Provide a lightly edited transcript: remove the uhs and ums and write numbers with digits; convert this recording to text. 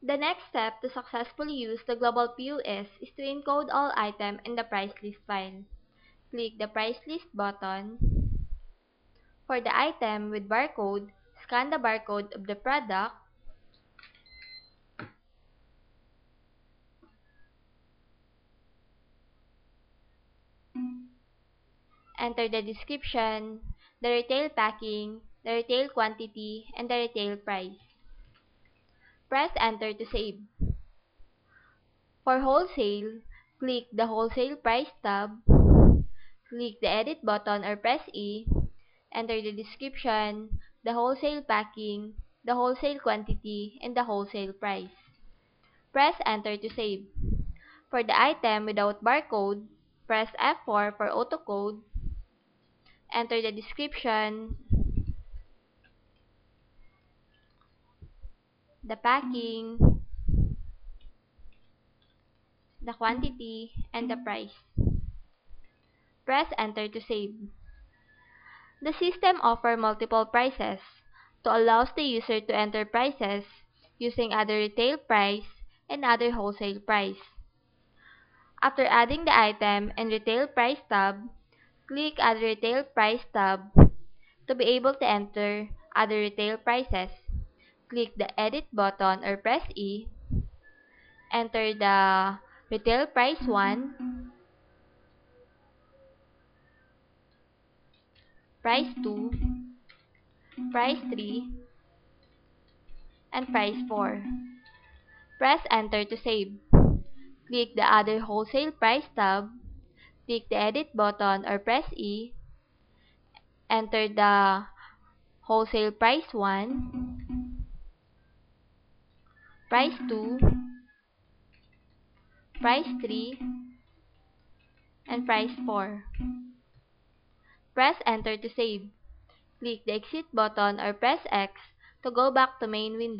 The next step to successfully use the global POS is to encode all items in the price list file. Click the price list button. For the item with barcode, scan the barcode of the product. Enter the description, the retail packing, the retail quantity, and the retail price. Press enter to save. For wholesale, click the wholesale price tab. Click the edit button or press E. Enter the description, the wholesale packing, the wholesale quantity, and the wholesale price. Press enter to save. For the item without barcode, press F4 for autocode. Enter the description, the packing, the quantity, and the price. Press enter to save. The system offers multiple prices to allow the user to enter prices using other retail price and other wholesale price. After adding the item and retail price tab, click Add Retail Price tab to be able to enter other retail prices. Click the Edit button or press E. Enter the retail price 1, price 2, price 3, and price 4. Press enter to save. Click the Other Wholesale Price tab. Click the Edit button or press E. Enter the wholesale price 1, price 2, price 3, and price 4. Press enter to save. Click the Exit button or press X to go back to main window.